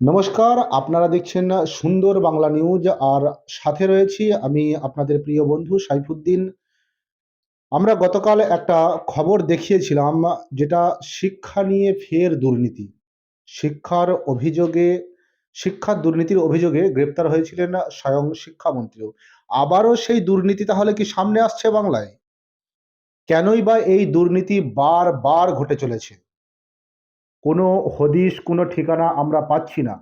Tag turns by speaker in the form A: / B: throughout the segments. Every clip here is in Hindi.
A: নমস্কার, আপনারা দেখছেন সুন্দর বাংলা নিউজ আর সাথে রয়েছি আমি আপনাদের প্রিয় বন্ধু সাইফুদ্দিন। আমরা গতকাল একটা খবর দেখিয়েছিলাম যেটা শিক্ষা নিয়ে ফের দুর্নীতি। শিক্ষার অভিযোগে শিক্ষার দুর্নীতির অভিযোগে গ্রেপ্তার হয়েছিলেন স্বয়ং শিক্ষামন্ত্রীও। আবারও সেই দুর্নীতি তাহলে কি সামনে আসছে বাংলায়? কেনই বা এই দুর্নীতি বারবার ঘটে চলেছে? কোনো হদিশ, কোনো ঠিকানা আমরা পাচ্ছি না।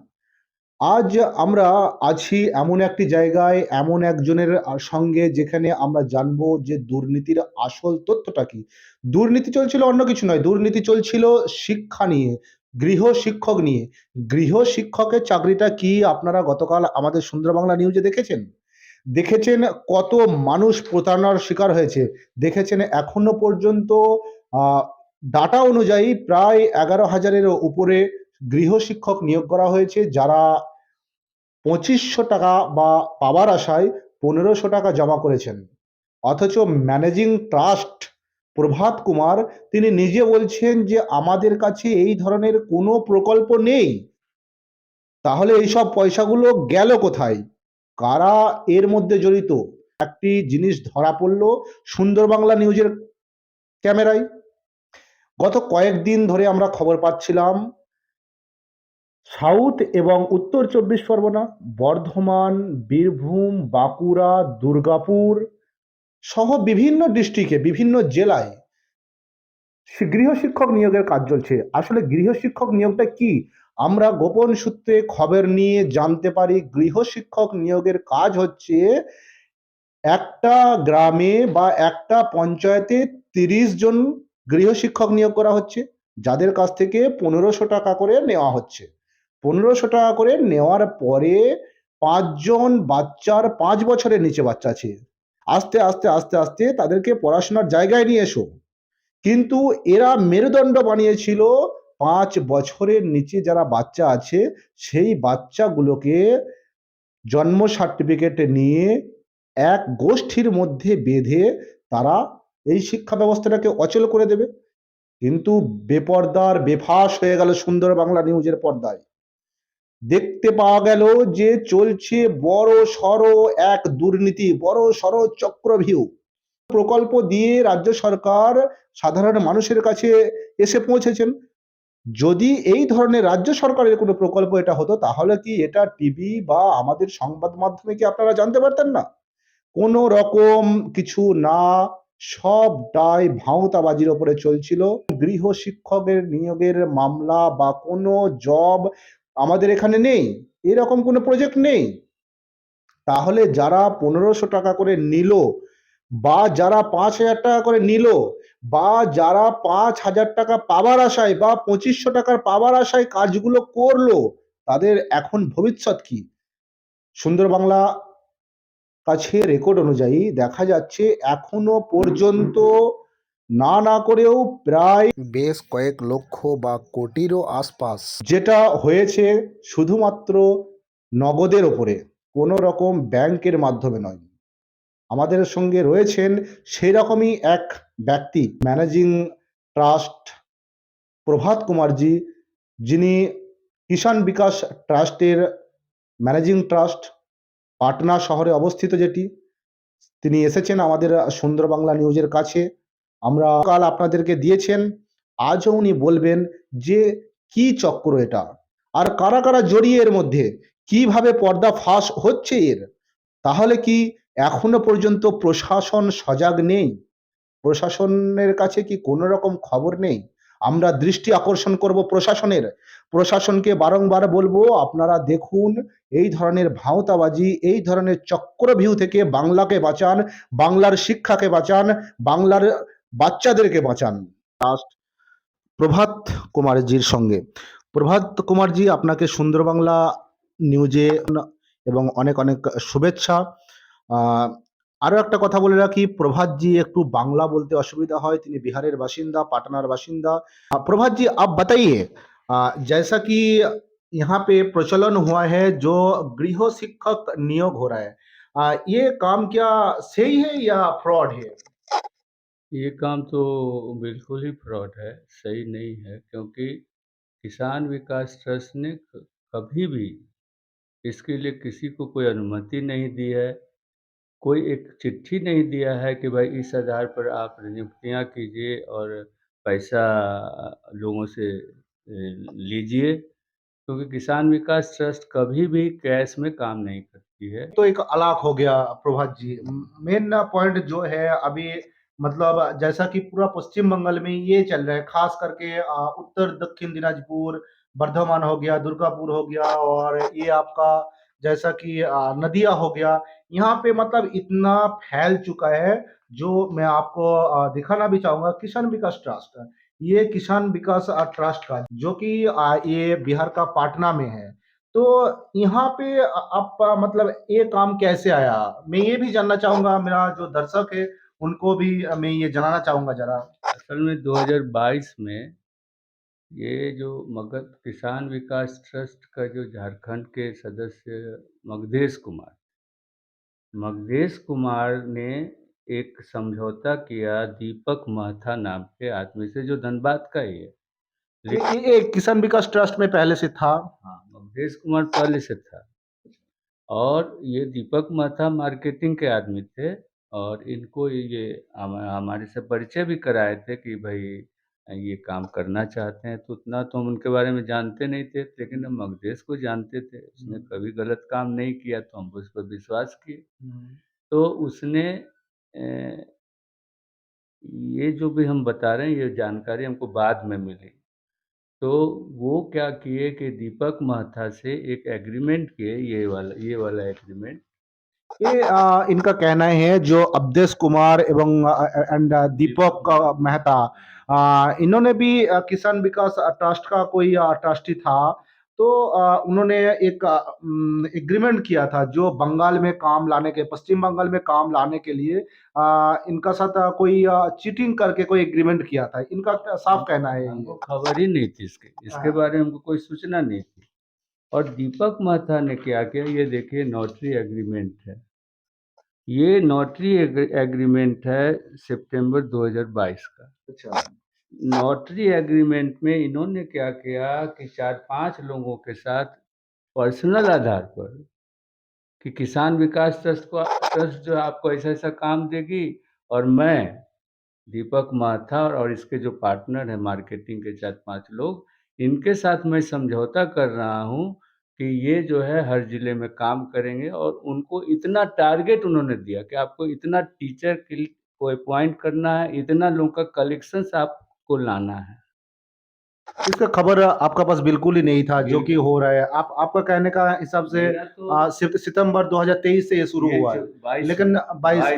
A: আজ আমরা আছি এমন একটি জায়গায়, এমন একজনের সঙ্গে যেখানে আমরা জানবো যে দুর্নীতির আসল তথ্যটা কি। দুর্নীতি চলছিল অন্য কিছু নয়, দুর্নীতি চলছিল শিক্ষা নিয়ে, গৃহ শিক্ষক নিয়ে। গৃহ শিক্ষকের চাকরিটা কি আপনারা গতকাল আমাদের সুন্দর বাংলা নিউজে দেখেছেন? দেখেছেন কত মানুষ প্রতারণার শিকার হয়েছে। দেখেছেন এখনো পর্যন্ত আহ, ডাটা অনুযায়ী প্রায় 11,000-এর উপরে গৃহ শিক্ষক নিয়োগ করা হয়েছে, যারা 2500 টাকা বা পাওয়ার আশায় 1500 টাকা জমা করেছেন। অথচ ম্যানেজিং ট্রাস্ট প্রভাত কুমার তিনি নিজে বলছেন যে আমাদের কাছে এই ধরনের কোনো প্রকল্প নেই। তাহলে এইসব পয়সাগুলো গেল কোথায়? কারা এর মধ্যে জড়িত? একটি জিনিস ধরা পড়ল সুন্দর বাংলা নিউজের ক্যামেরায়। গত কয়েকদিন ধরে আমরা খবর পাচ্ছিলাম সাউথ এবং উত্তর চব্বিশ পরগনা, বর্ধমান, বীরভূম, বাঁকুড়া, দুর্গাপুর সহ বিভিন্ন ডিস্ট্রিক্টে, বিভিন্ন জেলায় গৃহ শিক্ষক নিয়োগের কাজ চলছে। আসলে গৃহ শিক্ষক নিয়োগটা কি? আমরা গোপন সূত্রে খবর নিয়ে জানতে পারি গৃহ শিক্ষক নিয়োগের কাজ হচ্ছে একটা গ্রামে বা একটা পঞ্চায়েতে 30 জন গৃহ শিক্ষক নিয়োগ করা হচ্ছে, যাদের কাছ থেকে 1500 টাকা করে নেওয়া হচ্ছে। 1500 টাকা করে নেওয়ার পরে 5 জন বাচ্চার, 5 বছরের নিচে বাচ্চা আছে, আস্তে আস্তে আস্তে আস্তে তাদেরকে পড়াশোনার জায়গায় নিয়ে এসো। কিন্তু এরা মেরুদণ্ড বানিয়েছিল 5 বছরের নিচে যারা বাচ্চা আছে সেই বাচ্চাগুলোকে জন্ম সার্টিফিকেট নিয়ে এক গোষ্ঠীর মধ্যে বেঁধে তারা এই শিক্ষা ব্যবস্থাটাকে অচল করে দেবে। কিন্তু বেপর্দার বেফাঁস হয়ে গেল সুন্দর বাংলা নিউজের পর্দায়। দেখতে পাওয়া গেল যে চলছে বড় সড় এক দুর্নীতি, বড় সড় চক্রভিউ। প্রকল্প দিয়ে রাজ্য সরকার সাধারণ মানুষের কাছে এসে পৌঁছেছেন। যদি এই ধরনের রাজ্য সরকারের কোনো প্রকল্প এটা হতো, তাহলে কি এটা টিভি বা আমাদের সংবাদ মাধ্যমে কি আপনারা জানতে পারতেন না? কোনো রকম কিছু না, সবটাই ভাঁওতাবাজির ওপরে চলছিল। গৃহ শিক্ষকের নিয়োগের মামলা বা কোনো জব আমাদের এখানে নেই, এরকম কোনো প্রজেক্ট নেই। তাহলে যারা 1500 টাকা করে নিল, বা যারা 5,000 টাকা করে নিল, বা যারা 5,000 টাকা পাওয়ার আশায় বা 2500 টাকার পাওয়ার আশায় কাজগুলো করলো, তাদের এখন ভবিষ্যৎ কি? সুন্দর বাংলা কাছে রেকর্ড অনুযায়ী দেখা যাচ্ছে এখনো পর্যন্ত না না করেও প্রায় বেশ কয়েক লক্ষ বা কোটিরও আশপাশ যেটা হয়েছে শুধুমাত্র নগদের ওপরে, কোনো রকম ব্যাংকের মাধ্যমে নয়। আমাদের সঙ্গে রয়েছেন সেই রকমই এক ব্যক্তি, ম্যানেজিং ট্রাস্ট প্রভাত কুমারজি, যিনি কিষাণ বিকাশ ট্রাস্টের ম্যানেজিং ট্রাস্ট, পাটনা শহরে অবস্থিত যেটি। তিনি এসেছেন আমাদের সুন্দর বাংলা নিউজের কাছে। আমরা কাল আপনাদেরকে দিয়েছেন, আজও উনি বলবেন যে কি চক্র এটা, আর কারা কারা জড়িয়ে এর মধ্যে, কিভাবে পর্দা ফাঁস হচ্ছে এর। তাহলে কি এখনো পর্যন্ত প্রশাসন সজাগ নেই? প্রশাসনের কাছে কি কোনো রকম খবর নেই? আমরা দৃষ্টি আকর্ষণ করব প্রশাসনের। প্রশাসনকে বারংবার বলবো, আপনারা দেখুন এই ধরনের ভাঁওতাবাজি, এই ধরনের চক্রভিউ থেকে বাংলাকে বাঁচান, বাংলার শিক্ষাকে বাঁচান, বাংলার বাচ্চাদেরকে বাঁচান। লাস্ট প্রভাত কুমারজির সঙ্গে। প্রভাত কুমারজি, আপনাকে সুন্দর বাংলা নিউজে এবং অনেক অনেক শুভেচ্ছা। আহ, আরো একটা কথা বলে রাখি, প্রভাতজি একটু বাংলা বলতে অসুবিধা হয়, তিনি বিহারের বাসিন্দা, পাটনার বাসিন্দা। प्रभात जी आप बताइए, जैसा कि यहाँ पे प्रचलन हुआ है जो गृह शिक्षक नियोग हो रहा है, ये काम क्या सही है या फ्रॉड है?
B: ये काम तो बिल्कुल ही फ्रॉड है, सही नहीं है क्योंकि किसान विकास ट्रस्ट ने कभी भी इसके लिए किसी को कोई अनुमति नहीं दी है, कोई एक चिट्ठी नहीं दिया है कि भाई इस आधार पर आप नियुक्तियाँ कीजिए और पैसा लोगों से लीजिए, क्योंकि किसान विकास ट्रस्ट कभी भी कैश में काम नहीं करती है।
A: तो एक अलाक हो गया प्रभात जी। मेन पॉइंट जो है अभी, मतलब जैसा कि पूरा पश्चिम बंगाल में ये चल रहा है, खास करके उत्तर दक्षिण दिनाजपुर, बर्धमान हो गया, दुर्गापुर हो गया, और ये आपका जैसा कि नदिया हो गया, यहाँ पे मतलब इतना फैल चुका है। जो मैं आपको दिखाना भी चाहूंगा, किसान विकास ट्रस्ट, ये किसान विकास ट्रस्ट का जो कि ये बिहार का पाटना में है। तो यहाँ पे आप मतलब ये काम कैसे आया? मैं ये भी जानना चाहूंगा, मेरा जो दर्शक है उनको भी मैं ये जानना चाहूंगा जरा।
B: असल में 2022 में ये जो मगध किसान विकास ट्रस्ट का जो झारखंड के सदस्य मगधेश कुमार ने एक समझौता किया दीपक महथा नाम के आदमी से, जो धनबाद का ही है।
A: ये किसान विकास ट्रस्ट में पहले से था?
B: हाँ, मगधेश कुमार पहले से था। और ये दीपक महता मार्केटिंग के आदमी थे, और इनको ये हमारे से परिचय भी कराए थे कि भाई ये काम करना चाहते हैं। तो उतना तो हम उनके बारे में जानते नहीं थे, लेकिन हम मगधेश को जानते थे, उसने कभी गलत काम नहीं किया, तो हम उस पर विश्वास किए। तो उसने ये जो भी हम बता रहे हैं, ये जानकारी हमको बाद में मिली। तो वो क्या किए कि दीपक महथा से एक एग्रीमेंट किए, ये वाला एग्रीमेंट।
A: ये इनका कहना है, जो अवधेश कुमार एवं एंड दीपक मेहता, इन्होंने भी किसान विकास ट्रस्ट का कोई ट्रस्टी था। तो उन्होंने एक एग्रीमेंट किया था, जो बंगाल में काम लाने के, पश्चिम बंगाल में काम लाने के लिए इनका साथ कोई चीटिंग करके कोई एग्रीमेंट किया था, इनका साफ कहना है
B: हमको
A: ये।
B: खबर ही नहीं थी इसके बारे में हमको कोई सूचना नहीं थी। और दीपक महता ने क्या किया, ये देखिए नोटरी एग्रीमेंट है। ये नोटरी एग्रीमेंट है सितंबर 2022 का।
A: अच्छा।
B: नोटरी एग्रीमेंट में इन्होंने क्या किया कि 4-5 लोगों के साथ पर्सनल आधार पर, कि किसान विकास ट्रस्ट जो आपको ऐसा-ऐसा काम देगी, और मैं दीपक माथा और इसके जो पार्टनर हैं मार्केटिंग के 4-5 लोग, इनके साथ मैं समझौता कर रहा हूँ कि ये जो है हर ज़िले में काम करेंगे, और उनको इतना टारगेट उन्होंने दिया कि आपको इतना टीचर को अपॉइंट करना है, इतना लोगों का कलेक्शंस आपको लाना है।
A: इसका खबर आपका पास बिल्कुल ही नहीं था जो कि
B: बिल्कुल।
A: हो रहा है। आपका कहने का हिसाब से
B: मेरा तो
A: सितंबर 2023 से ये शुरू
B: ये
A: हुआ
B: जो
A: है,
B: 22
A: लेकिन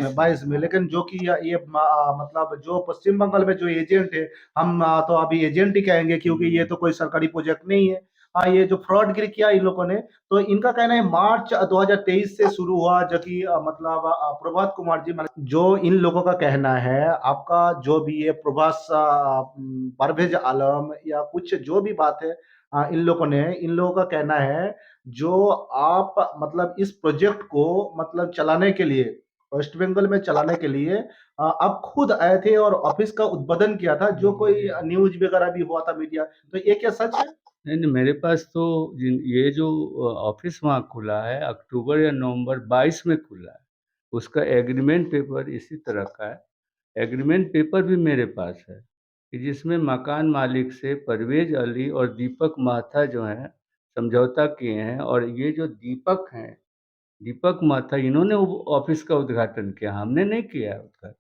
B: में
A: 22 में, लेकिन जो कि ये मतलब जो पश्चिम बंगाल में जो एजेंट है, हम तो अभी एजेंट ही कहेंगे, क्योंकि ये तो कोई सरकारी प्रोजेक्ट नहीं है। ये जो फ्रॉड गिरी किया इन लोगों ने, तो इनका कहना है मार्च 2023 से शुरू हुआ, जो कि मतलब प्रभात कुमार जी, मतलब जो इन लोगों का कहना है, आपका जो भी ये प्रभास परवेज आलम या कुछ जो भी बात है, इन लोगों का कहना है, जो आप मतलब इस प्रोजेक्ट को मतलब चलाने के लिए, वेस्ट बंगाल में चलाने के लिए आप खुद आए थे और ऑफिस का उद्বোधन किया था, जो कोई न्यूज वगैरह भी हुआ था, मीडिया, तो ये क्या सच है?
B: नहीं, नहीं, मेरे पास तो ये जो ऑफिस वहाँ खुला है, अक्टूबर या नवंबर 22 में खुला है। उसका एग्रीमेंट पेपर इसी तरह का है। एग्रीमेंट पेपर भी मेरे पास है, कि जिसमें मकान मालिक से परवेज अली और दीपक माथा जो हैं समझौता किए हैं। और ये जो दीपक हैं, दीपक माथा, इन्होंने वो ऑफिस का उद्घाटन किया, हमने नहीं किया है उद्घाटन।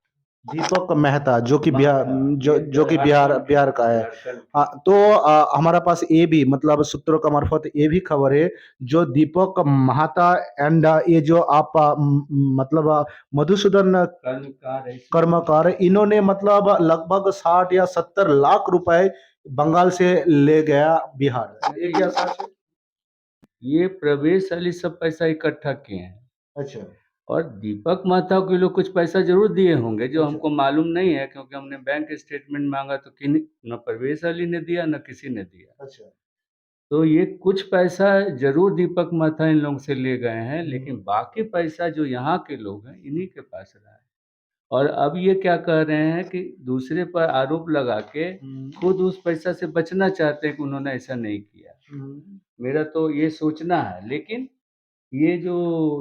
A: दीपक मेहता, जो कि बिहार,
B: माथा,
A: जो
B: ये
A: जो कि बिहार
B: झारखंड के
A: बिहार का है।
B: झारखंड के।
A: तो हमारा पास ये भी मतलब सूत्रों का मार्फत ये भी खबर है, जो दीपक महाता एंड ये जो आप मतलब मधुसूदन
B: कर्मकार ऐसे
A: कर्मकार, इन्होंने मतलब लगभग 60 या 70 लाख रुपए बंगाल से ले गया बिहार, ये क्या सच है?
B: ये प्रवेश अली सब पैसा इकट्ठा किए हैं।
A: अच्छा।
B: और दीपक महता को ये लोग कुछ पैसा ज़रूर दिए होंगे, जो
A: अच्छा।
B: हमको मालूम नहीं है, क्योंकि हमने बैंक स्टेटमेंट माँगा तो किन्हीं न परवेश अली ने दिया, न किसी ने दिया।
A: अच्छा।
B: तो ये कुछ पैसा ज़रूर दीपक महता इन लोगों से ले गए हैं, लेकिन बाकी पैसा जो यहाँ के लोग हैं, इन्हीं के पास रहा है। और अब ये क्या कह रहे हैं कि दूसरे पर आरोप लगा के खुद उस पैसा से बचना चाहते हैं कि उन्होंने ऐसा नहीं किया। मेरा तो ये सोचना है, लेकिन ये जो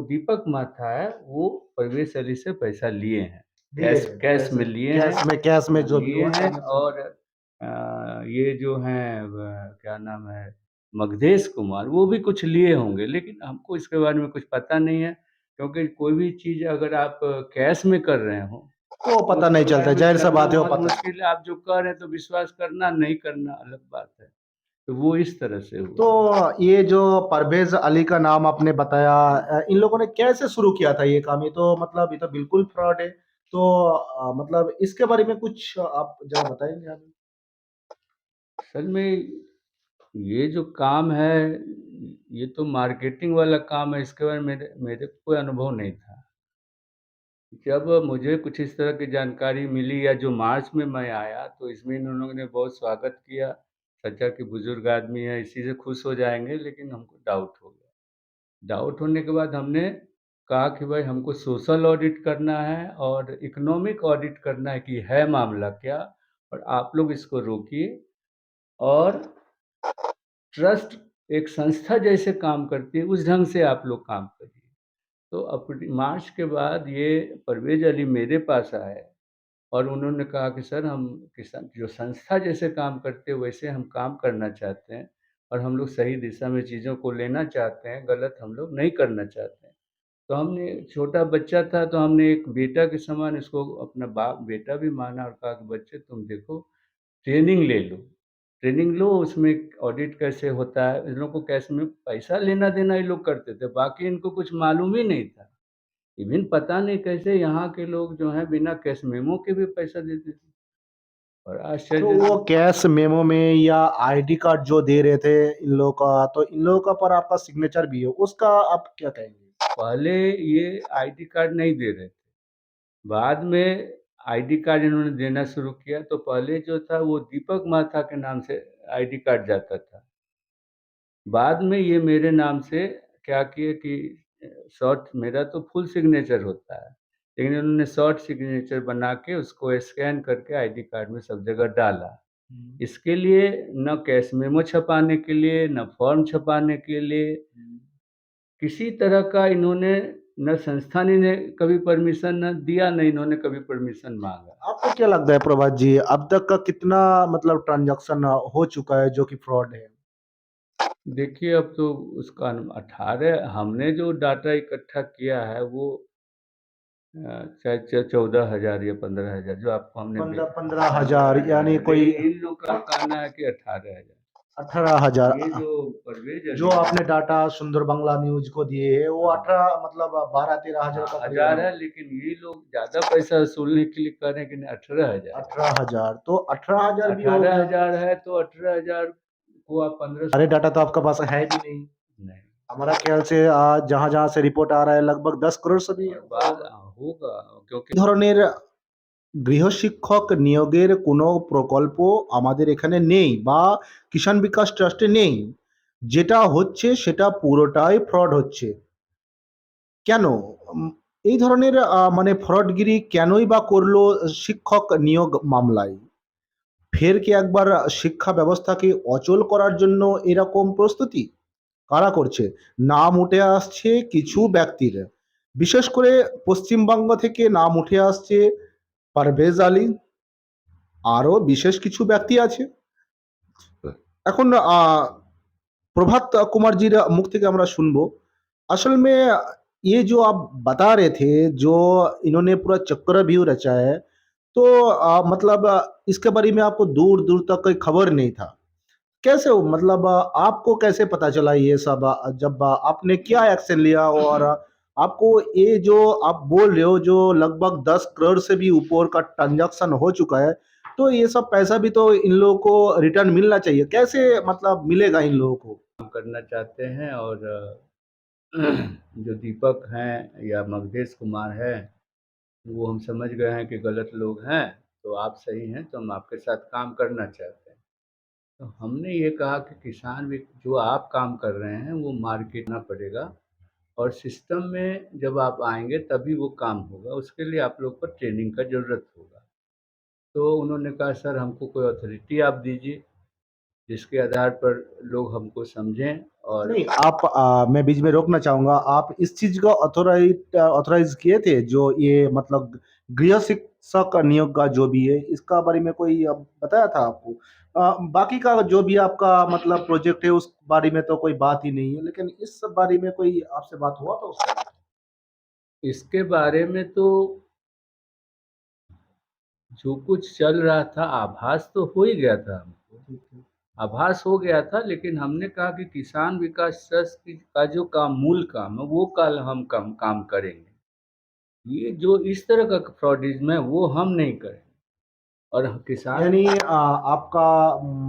B: दीपक माथा है वो परवेश अली से पैसा लिए हैं,
A: लिए
B: कैश
A: हैं,
B: कैश
A: पैसे
B: में लिए हैं।
A: कैश में
B: हाँ,
A: जो भी
B: लिए
A: हो
B: हैं।
A: ट्रांजैक्शन।
B: और ये जो हैं क्या नाम है, मगधेश कुमार, वो भी कुछ लिए होंगे, लेकिन हमको इसके बारे में कुछ पता नहीं है, क्योंकि कोई भी चीज़ अगर आप कैश में कर रहे हो
A: वो
B: तो
A: पता नहीं
B: उसके
A: चलता
B: बारे
A: है,
B: में
A: जाहिर सा
B: जानना
A: बात है, वो
B: बहुत
A: पता नहीं।
B: मुश्किल है। आप जो कह रहे हैं तो विश्वास करना, नहीं करना अलग बात है। तो वो इस तरह से
A: तो
B: हुआ।
A: ये जो परवेज अली का नाम आपने बताया, इन लोगों ने कैसे शुरू किया था ये काम? ये तो मतलब ये तो बिल्कुल फ्रॉड है। तो मतलब इसके बारे में कुछ आप जरा बताएंगे हमें?
B: असल में ये जो काम है, ये तो मार्केटिंग वाला काम है, इसके बारे में मेरे मेरे को कोई अनुभव नहीं था। जब मुझे कुछ इस तरह की जानकारी मिली, या जो मार्च में मैं आया, तो इसमें इन लोगों ने बहुत स्वागत किया। सोचा कि बुजुर्ग आदमी है, इसी से खुश हो जाएंगे, लेकिन हमको डाउट हो गया। डाउट होने के बाद हमने कहा कि भाई हमको सोशल ऑडिट करना है और इकोनॉमिक ऑडिट करना है कि है मामला क्या, और आप लोग इसको रोकिए। और ट्रस्ट एक संस्था जैसे काम करती है, उस ढंग से आप लोग काम करिए। तो मार्च के बाद ये परवेज अली मेरे पास आए और उन्होंने कहा कि सर, हम किसान जो संस्था जैसे काम करते हैं वैसे हम काम करना चाहते हैं, और हम लोग सही दिशा में चीज़ों को लेना चाहते हैं, गलत हम लोग नहीं करना चाहते हैं। तो हमने, छोटा बच्चा था तो हमने एक बेटा के समान इसको अपना बाप बेटा भी माना, और कहा कि बच्चे तुम देखो, ट्रेनिंग ले लो, ट्रेनिंग लो, उसमें ऑडिट कैसे होता है। इन लोगों को कैश में पैसा लेना देना ये लोग करते थे, बाकी इनको कुछ मालूम ही नहीं था। इवन पता नहीं कैसे यहाँ के लोग जो हैं बिना कैश मेमो के भी पैसा देते थे, और
A: तो
B: आश्चर्य।
A: वो कैश मेमो में या आईडी कार्ड जो दे रहे थे इन लोगों का, तो इन लोगों का पर आपका सिग्नेचर भी है, उसका आप क्या कहेंगे?
B: पहले ये आईडी कार्ड नहीं दे रहे थे, बाद में आईडी कार्ड इन्होंने देना शुरू किया। तो पहले जो था वो दीपक माथा के नाम से आईडी कार्ड जाता था। बाद में ये मेरे नाम से क्या किए कि शॉर्ट, मेरा तो फुल सिग्नेचर होता है, लेकिन उन्होंने शॉर्ट सिग्नेचर बना के उसको स्कैन करके आईडी कार्ड में सब जगह डाला। इसके लिए न कैश मेमो छपाने के लिए, न फॉर्म छपाने के लिए, किसी तरह का इन्होंने, न संस्था ने कभी परमिशन न दिया, न इन्होंने कभी परमिशन मांगा।
A: आपको क्या लगता है प्रभात जी, अब तक का कितना मतलब ट्रांजैक्शन हो चुका है जो कि फ्रॉड है?
B: देखिए, अब तो उसका 18, हमने जो डाटा इकट्ठा किया है वो शायद 14,000 या 15,000 जो आपको हमने
A: पंद्रह 15,000 यानी कोई
B: लेकिन इन लोग का कहना है कि 18,000।
A: 18,000
B: ये जो परवेज
A: जो
B: अली है,
A: आपने डाटा सुंदर बांग्ला न्यूज को दिए है वो
B: हाँ,
A: 18 मतलब 12-13,000
B: हाँ,
A: का करीबन
B: 1000 है, लेकिन ये लोग ज़्यादा पैसा वसूलने के लिए कह रहे हैं कि नहीं, 18,000 है।
A: 18,000 तो 18,000 भी हो गया।
B: 18,000 है तो 18,000 को आप 1500।
A: अरे डाटा तो आपके पास है भी नहीं।
B: नहीं,
A: हमारा ख्याल से जहां जहां से रिपोर्ट आ रहा है लगभग 10 करोड़ से भी
B: और
A: ऊपर
B: बात
A: होगा।
B: होगा, क्योंकि
A: এই ধরনের গৃহশিক্ষক নিয়োগের কোনো প্রকল্প আমাদের এখানে নেই বা কিষাণ বিকাশ ট্রাস্টে নেই। যেটা হচ্ছে সেটা পুরোটাই ফ্রড হচ্ছে। কেন? উম এই ধরনের মানে ফ্রডগিরি কেনই বা করলো শিক্ষক নিয়োগ মামলায়? ফের কি একবার শিক্ষা ব্যবস্থাকে অচল করার জন্য এরকম প্রস্তুতি? কারা করছে? নাম উঠে আসছে কিছু ব্যক্তির। বিশেষ করে পশ্চিমবঙ্গ থেকে নাম উঠে আসছে পারভেজ আলী, আরও বিশেষ কিছু ব্যক্তি আছে। এখন प्रभात कुमार जी मुख থেকে আমরা শুনবো। असल में ये जो आप बता रहे थे, जो इन्होंने पूरा चक्रव्यूह रचा है, तो मतलब इसके बारे में आपको दूर-दूर तक कोई खबर नहीं था। कैसे हो मतलब आपको कैसे पता चला ये सब? जब आपने क्या एक्शन लिया और आपको ये जो आप बोल रहे हो जो लगभग 10 करोड़ से भी ऊपर का ट्रांजैक्शन हो चुका है, तो ये सब पैसा भी तो इन लोगों को रिटर्न मिलना चाहिए। कैसे मतलब मिलेगा इन लोगों को?
B: काम करना चाहते हैं, और जो दीपक हैं या मगधेश कुमार हैं, वो हम समझ गए हैं कि गलत लोग हैं, तो आप सही हैं, तो हम आपके साथ काम करना चाहते हैं। तो हमने ये कहा कि किसान भी जो आप काम कर रहे हैं वो मार्केट ना पड़ेगा, और सिस्टम में जब आप आएँगे तभी वो काम होगा, उसके लिए आप लोग को ट्रेनिंग का ज़रूरत होगा। तो उन्होंने कहा, सर हमको कोई अथॉरिटी आप दीजिए, जिसके आधार पर लोग हमको समझें और
A: नहीं आप मैं बीच में रोकना चाहूंगा, आप इस चीज को ऑथोराइज किए थे जो ये मतलब गृह शिक्षक नियोग का जो भी है इसका बारे में कोई बताया था आपको? बाकी का जो भी आपका मतलब प्रोजेक्ट है उस बारे में तो कोई बात ही नहीं है, लेकिन इस सब बारे में कोई आपसे बात हुआ था उसका?
B: इसके बारे में तो जो कुछ चल रहा था आभास तो हो ही गया था हमको,
A: ठीक है।
B: आभास हो गया था, लेकिन हमने कहा कि किसान विकास ट्रस्ट का जो काम मूल काम है वो कल हम काम करेंगे। ये जो इस तरह का फ्रॉडिज्म है वो हम नहीं करेंगे। और किसान
A: यानी आपका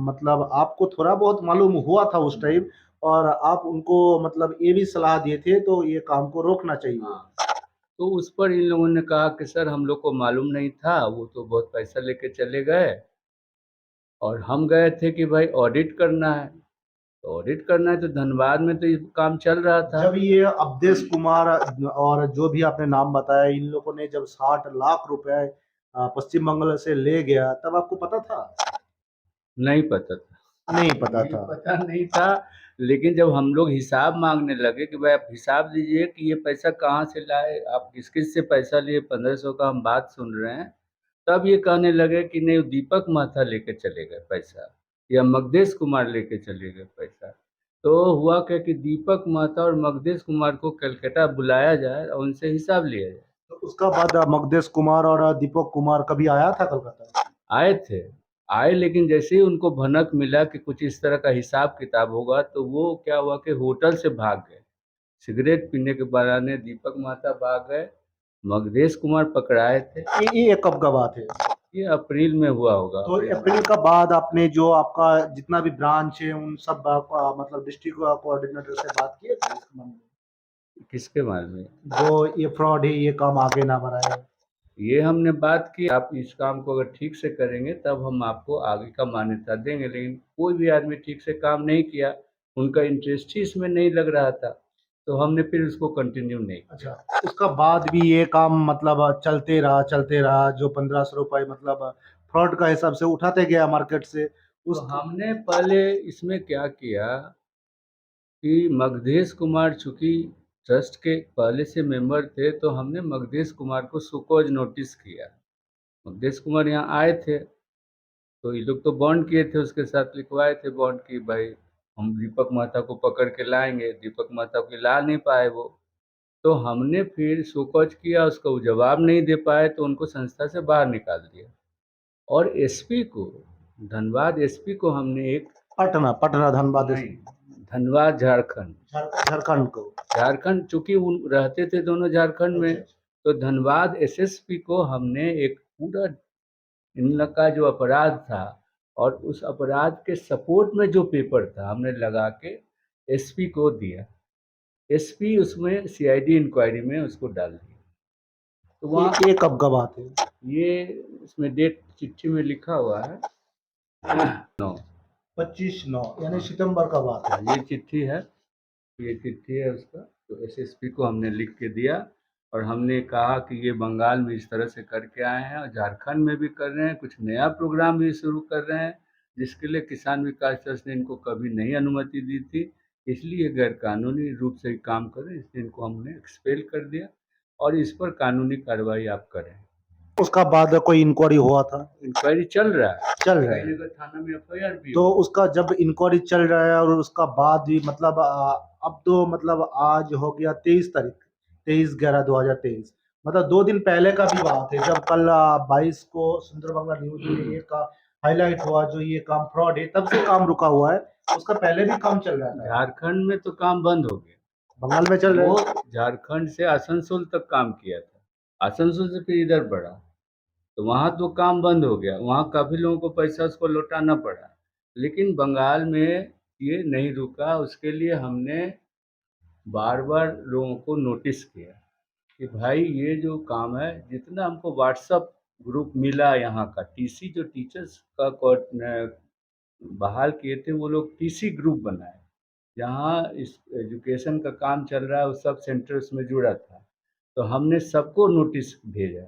A: मतलब आपको थोड़ा बहुत मालूम हुआ था उस टाइम, और आप उनको मतलब ये भी सलाह दिए थे तो ये काम को रोकना चाहिए।
B: हाँ, तो उस पर इन लोगों ने कहा कि सर हम लोग को मालूम नहीं था, वो तो बहुत पैसा लेके चले गए। और हम गए थे कि भाई ऑडिट करना है, तो ऑडिट करना है तो धनबाद में तो ये काम चल रहा था।
A: जब ये अवधेश कुमार और जो भी आपने नाम बताया इन लोगों ने जब 60 लाख रुपए पश्चिम बंगाल से ले गया तब आपको पता था?
B: नहीं पता था।
A: नहीं पता
B: ये
A: था।
B: पता नहीं था, लेकिन जब हम लोग हिसाब मांगने लगे कि भाई आप हिसाब दीजिए कि ये पैसा कहाँ से लाए, आप किस किस से पैसा लिए, 1500 का हम बात सुन रहे हैं। तब ये कहने लगे कि नहीं दीपक महता लेके चले गए पैसा, या मगधेश कुमार लेके चले गए पैसा। तो हुआ क्या कि दीपक महता और मगधेश कुमार को कलकत्ता बुलाया जाए और उनसे हिसाब लिया जाए।
A: तो उसका बाद मगधेश कुमार और दीपक कुमार कभी आया था कलकत्ता?
B: आए थे, आए, लेकिन जैसे ही उनको भनक मिला कि कुछ इस तरह का हिसाब किताब होगा तो वो क्या हुआ कि होटल से भाग गए। सिगरेट पीने के बहाने दीपक महता भाग गए, मगधेश कुमार पकड़ाए थे।
A: ये कब का बात है?
B: ये अप्रैल में हुआ होगा,
A: तो
B: अप्रैल
A: अप्रैल का बाद आपने जो आपका जितना भी ब्रांच है उन सब मतलब डिस्ट्रिक्ट कोऑर्डिनेटर से बात किए थे इस मामले में?
B: किसके बारे में?
A: जो ये फ्रॉड है ये काम आगे ना बढ़ाए।
B: ये हमने बात की, आप इस काम को अगर ठीक से करेंगे तब हम आपको आगे का मान्यता देंगे, लेकिन कोई भी आदमी ठीक से काम नहीं किया, उनका इंटरेस्ट ही इसमें नहीं लग रहा था, तो हमने फिर उसको कंटिन्यू नहीं किया।
A: अच्छा, उसका बाद भी ये काम मतलब चलते रहा जो 1500 रुपए मतलब फ्रॉड का हिसाब से उठाते गया मार्केट से
B: तो
A: उस।
B: हमने पहले इसमें क्या किया कि मगधेश कुमार चूँकि ट्रस्ट के पहले से मेंबर थे, तो हमने मगधेश कुमार को शो कॉज़ नोटिस किया। मगधेश कुमार यहाँ आए थे, तो ये लोग तो बॉन्ड किए थे, उसके साथ लिखवाए थे बॉन्ड कि भाई हम दीपक महता को पकड़ के लाएँगे, दीपक महता को ला नहीं पाए वो। तो हमने फिर शो कॉज़ किया, उसका वो जवाब नहीं दे पाए तो उनको संस्था से बाहर निकाल दिया। और एसपी को, धनबाद एसपी को हमने एक,
A: पटना पटना धनबाद
B: नहीं, धनबाद झारखंड।
A: झारखंड को।
B: झारखंड चूँकि उन रहते थे दोनों झारखंड में,
A: अच्छा,
B: तो धनबाद एसएसपी को हमने एक पूरा इन लोग का जो अपराध था और उस अपराध के सपोर्ट में जो पेपर था हमने लगा के एसपी को दिया। एसपी उसमें सीआईडी इंक्वायरी में उसको डाल दिया। तो वहाँ
A: ये कब का बात है?
B: ये इसमें डेट चिट्ठी में लिखा हुआ है 9।
A: 25/9 यानी सितंबर का बात है।
B: ये चिट्ठी है, ये चिट्ठी है उसका। तो एसएसपी को हमने लिख के दिया और हमने कहा कि ये बंगाल में इस तरह से करके आए हैं और झारखंड में भी कर रहे हैं, कुछ नया प्रोग्राम भी शुरू कर रहे हैं, जिसके लिए किसान विकास ट्रस्ट ने इनको कभी नहीं अनुमति दी थी, इसलिए गैर कानूनी रूप से काम कर रहे हैं, इसलिए इनको हमने एक्सपेल कर दिया और इस पर कानूनी कार्रवाई आप करें।
A: उसका बाद कोई इंक्वायरी हुआ था?
B: इंक्वायरी चल रहा है,
A: चल रहा है।
B: जयनगर थाना में एफआईआर भी
A: तो
B: हो।
A: उसका जब इंक्वायरी चल रहा है और उसका बाद भी मतलब अब तो मतलब आज हो गया 23 तारीख, 23/11/2023, मतलब 2 दिन पहले का भी बात है जब कल 22 को सुंदर बांग्ला न्यूज में एक हाईलाइट हुआ जो ये काम फ्रॉड है, तब से काम रुका हुआ है। उसका पहले भी काम चल रहा था।
B: झारखंड में तो काम बंद हो गया,
A: बंगाल में चल रहा
B: वो
A: है।
B: झारखंड से आसनसोल तक काम किया था, आसनसोल से फिर इधर बढ़ा, तो वहाँ तो काम बंद हो गया, वहाँ काफ़ी लोगों को पैसा उसको लौटाना पड़ा। लेकिन बंगाल में ये नहीं रुका, उसके लिए हमने बार-बार लोगों को नोटिस किया कि भाई ये जो काम है, जितना हमको व्हाट्सएप ग्रुप मिला यहाँ का, टीसी जो टीचर्स का बहाल किए थे, वो लोग टीसी ग्रुप बनाए। जहाँ इस एजुकेशन का काम चल रहा है वो सब सेंटर उसमें जुड़ा था। तो हमने सबको नोटिस भेजा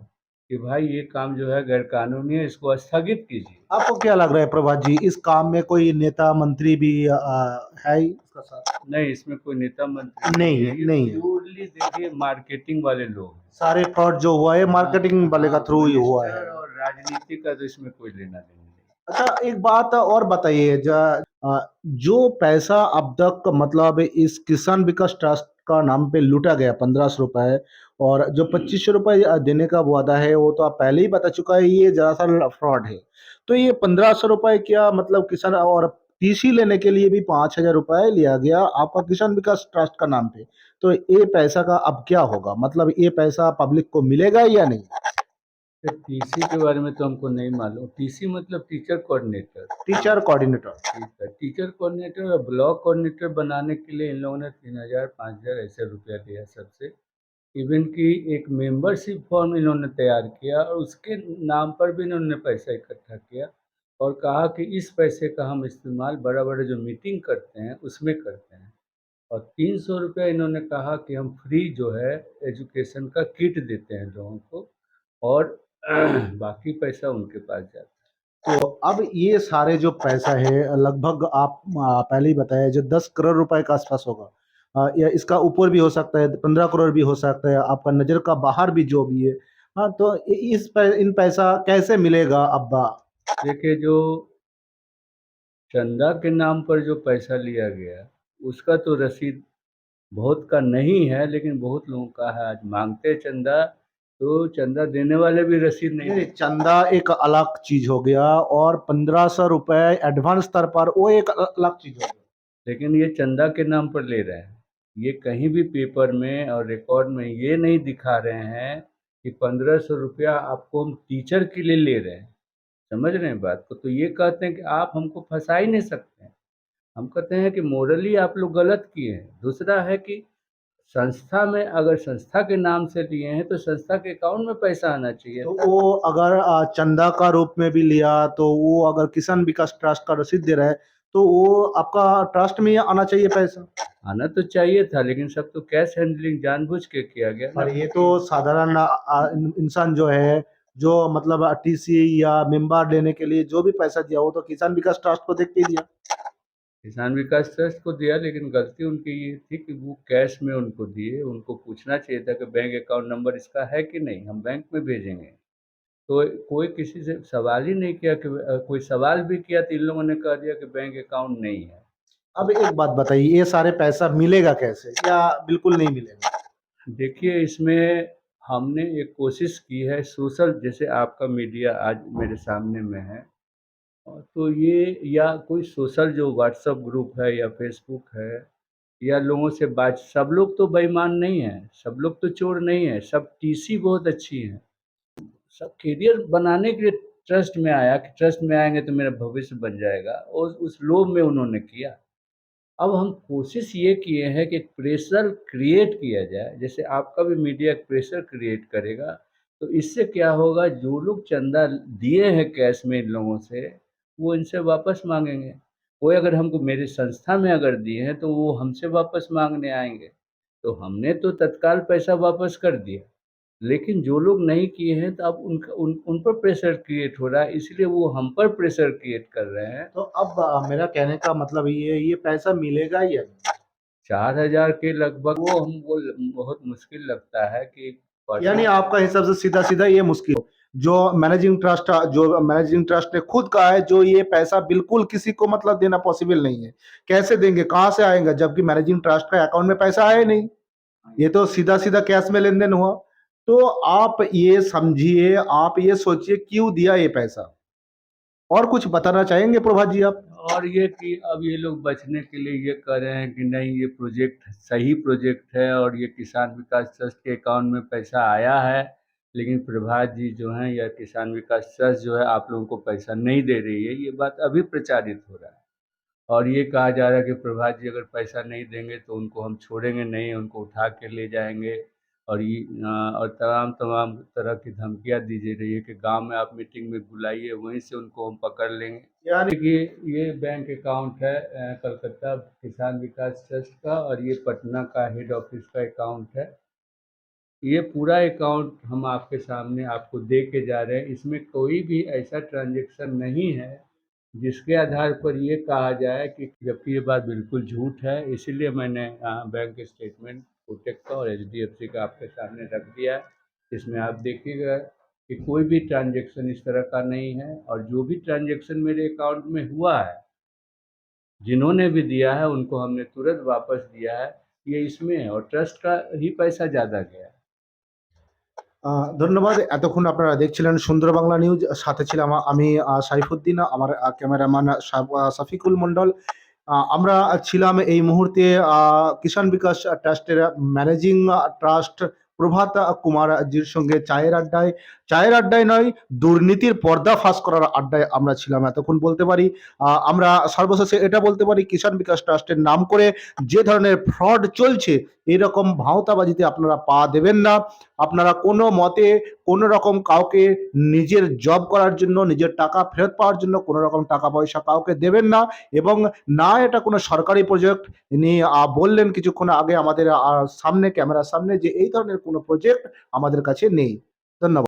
B: कि भाई ये काम जो है गैर कानूनी है, इसको स्थगित कीजिए।
A: आपको क्या लग रहा है प्रभात जी, इस काम में कोई नेता मंत्री भी है इसका साथ?
B: नहीं, इसमें कोई नेता मंत्री
A: नहीं
B: नहीं
A: है,
B: है, ये
A: नहीं है।
B: प्योरली देखिए मार्केटिंग वाले लोग हैं।
A: सारे फ्रॉड जो हुआ है मार्केटिंग वाले का थ्रू ही हुआ है।
B: मिनिस्टर और राजनीति का तो इसमें कोई लेना देना नहीं।
A: अच्छा, एक बात और बताइए, जो पैसा अब तक मतलब इस किसान विकास ट्रस्ट का नाम पे लूटा गया 1500 रुपए, और जो 2500 रुपए देने का वादा है वो तो आप पहले ही बता चुका है, ये दरअसल फ्रॉड है। तो ये 1500 रुपए क्या मतलब किसान, और टीसी लेने के लिए भी 5000 रुपए लिया गया आपका किसान विकास ट्रस्ट का नाम पे। तो ये पैसा का अब क्या होगा, मतलब ये पैसा पब्लिक को मिलेगा या नहीं?
B: टीसी के बारे में तो हमको नहीं मालूम। टीसी मतलब टीचर कोऑर्डिनेटर।
A: Teacher coordinator.
B: ठीक है, टीचर कोऑर्डिनेटर और ब्लॉक कोऑर्डिनेटर बनाने के लिए इन लोगों ने 3000 5000 ऐसे रुपया लिया सबसे। इवन कि एक मेंबरशिप फॉर्म इन्होंने तैयार किया और उसके नाम पर भी इन्होंने पैसा इकट्ठा किया और कहा कि इस पैसे का हम इस्तेमाल बड़ा बड़ा जो मीटिंग करते हैं उसमें करते हैं। और 300 रुपया इन्होंने कहा कि हम फ्री जो है एजुकेशन का किट देते हैं लोगों को, और बाकी पैसा उनके पास जाता है।
A: तो अब ये सारे जो पैसा है लगभग आप पहले ही बताया जो 10 करोड़ रुपए के आसपास होगा, या इसका ऊपर भी हो सकता है, 15 करोड़ भी हो सकता है, आपका नज़र का बाहर भी जो भी है। हाँ, तो इन पैसा कैसे मिलेगा अब्बा?
B: देखिए, जो चंदा के नाम पर जो पैसा लिया गया उसका तो रसीद बहुत का नहीं है, लेकिन बहुत लोगों का है। आज मांगते हैं चंदा, तो चंदा देने वाले भी रसीद नहीं
A: नहीं,
B: देते।
A: चंदा एक अलग चीज हो गया, और 1500 रुपए एडवांस स्तर पर वो एक अलग चीज हो गया।
B: लेकिन ये चंदा के नाम पर ले रहे हैं। ये कहीं भी पेपर में और रिकॉर्ड में ये नहीं दिखा रहे हैं कि 1500 रुपया आपको हम टीचर के लिए ले रहे हैं। समझ रहे हैं बात को? तो ये कहते हैं कि आप हमको फंसा ही नहीं सकते हैं। हम कहते हैं कि मोरली आप लोग गलत किए हैं। दूसरा है कि संस्था में, अगर संस्था के नाम से लिए हैं तो संस्था के अकाउंट में पैसा आना चाहिए
A: तो
B: था।
A: वो अगर चंदा का रूप में भी लिया, तो वो अगर किसान विकास ट्रस्ट का रसीद दे रहा है, तो वो आपका ट्रस्ट में ही आना चाहिए पैसा।
B: आना तो चाहिए था, लेकिन सब तो कैश हैंडलिंग जानबूझ के किया गया ना।
A: पर ये तो साधारण इंसान जो है, जो मतलब टीसी या मेंबर लेने के लिए जो भी पैसा दिया, वो तो किसान विकास ट्रस्ट को देख के ही दिया।
B: किसान विकास ट्रस्ट को दिया, लेकिन गलती उनकी ये थी कि वो कैश में उनको दिए। उनको पूछना चाहिए था कि बैंक अकाउंट नंबर इसका है कि नहीं, हम बैंक में भेजेंगे। तो कोई किसी से सवाल ही नहीं किया कि कोई सवाल भी किया तो इन लोगों ने कह दिया कि बैंक अकाउंट नहीं है।
A: अब एक बात बताइए, ये सारे पैसा मिलेगा कैसे, या बिल्कुल नहीं मिलेगा?
B: देखिए, इसमें हमने एक कोशिश की है सोशल, जैसे आपका मीडिया आज मेरे सामने में है, और तो ये या कोई सोशल जो व्हाट्सएप ग्रुप है या फेसबुक है, या लोगों से बात, सब लोग तो बेईमान नहीं हैं, सब लोग तो चोर नहीं हैं, सब टीसी बहुत अच्छी हैं। सब करियर बनाने के लिए ट्रस्ट में आया कि ट्रस्ट में आएँगे तो मेरा भविष्य बन जाएगा, और उस लोभ में उन्होंने किया। अब हम कोशिश ये किए हैं कि एक प्रेशर क्रिएट किया जाए, जैसे आपका भी मीडिया एक प्रेशर क्रिएट करेगा, तो इससे क्या होगा, जो लोग चंदा दिए हैं कैश में इन लोगों से, वो इनसे वापस माँगेंगे। कोई अगर हमको मेरी संस्था में अगर दिए हैं, तो वो हमसे वापस माँगने आएँगे। तो हमने तो तत्काल पैसा वापस कर दिया, लेकिन जो लोग नहीं किए हैं तो अब उनका उन पर प्रेशर क्रिएट हो रहा है, इसलिए वो हम पर प्रेशर क्रिएट कर रहे हैं।
A: तो अब मेरा कहने का मतलब ये पैसा मिलेगा या नहीं?
B: 4000 के लगभग वो हमको बहुत मुश्किल लगता है कि
A: यानी
B: पर्सन।
A: आपका हिसाब से सीधा सीधा ये मुश्किल हो, जो मैनेजिंग ट्रस्ट ने खुद कहा है, जो ये पैसा बिल्कुल किसी को मतलब देना पॉसिबल नहीं है। कैसे देंगे, कहाँ से आएगा, जबकि मैनेजिंग ट्रस्ट का अकाउंट में पैसा है नहीं। ये तो सीधा सीधा कैश में लेन देन हुआ। तो आप ये समझिए, आप ये सोचिए क्यों दिया ये पैसा, और कुछ बताना चाहेंगे प्रभात जी आप?
B: और ये कि अब ये लोग बचने के लिए ये कह रहे हैं कि नहीं, ये प्रोजेक्ट सही प्रोजेक्ट है और ये किसान विकास ट्रस्ट के अकाउंट में पैसा आया है, लेकिन प्रभात जी जो हैं या किसान विकास ट्रस्ट जो है आप लोगों को पैसा नहीं दे रही है, ये बात अभी प्रचारित हो रहा है। और ये कहा जा रहा है कि प्रभात जी अगर पैसा नहीं देंगे तो उनको हम छोड़ेंगे नहीं, उनको उठा के ले जाएँगे। और और तमाम तरह की धमकियाँ दी जा रही है कि गाँव में आप मीटिंग में बुलाइए, वहीं से उनको हम पकड़ लेंगे।
A: यानी
B: देखिए, ये बैंक अकाउंट है कलकत्ता किसान विकास ट्रस्ट का, और ये पटना का हेड ऑफिस का अकाउंट है। ये पूरा अकाउंट हम आपके सामने आपको दे के जा रहे हैं, इसमें कोई भी ऐसा ट्रांज़ैक्शन नहीं है जिसके आधार पर ये कहा जाए कि जबकि ये बात बिल्कुल झूठ है, इसीलिए मैंने बैंक स्टेटमेंट कोटक का और एचडीएफसी का आपके सामने रख दिया है। इसमें आप देखिएगा कि कोई भी ट्रांजैक्शन इस तरह का नहीं है, और जो भी ट्रांजैक्शन मेरे अकाउंट में हुआ है, जिन्होंने भी दिया है उनको हमने तुरंत वापस दिया है। ये इसमें है, और ट्रस्ट का ही पैसा ज़्यादा गया है।
A: ধন্যবাদ। এতক্ষণ আপনারা দেখছিলেন সুন্দর বাংলা নিউজ। সাথে ছিলাম আমি সাইফুদ্দিন, আমার ক্যামেরাম্যান সাফিকুল মণ্ডল। আমরা ছিলাম এই মুহূর্তে কিষাণ বিকাশ ট্রাস্টের ম্যানেজিং ট্রাস্ট প্রভাত কুমার জির সঙ্গে চায়ের আড্ডায় নয়, দুর্নীতির পর্দা ফাঁস করার আড্ডায় আমরা ছিলাম এতক্ষণ বলতে পারি। আমরা সর্বশেষে এটা বলতে পারি, কিষাণ বিকাশ ট্রাস্টের নাম করে যে ধরনের ফ্রড চলছে, এরকম ভাঁওতাবাজিতে আপনারা পা দেবেন না। আপনারা কোনো মতে কোনো রকম কাউকে নিজের জব করার জন্য, নিজের টাকা ফেরত পাওয়ার জন্য কোনো রকম টাকা পয়সা কাউকে দেবেন না। এবং না এটা কোনো সরকারি প্রজেক্ট। ইনি বললেন কিছুক্ষণ আগে আমাদের সামনে, ক্যামেরার সামনে, যে এই ধরনের কোনো প্রজেক্ট আমাদের কাছে নেই। ধন্যবাদ।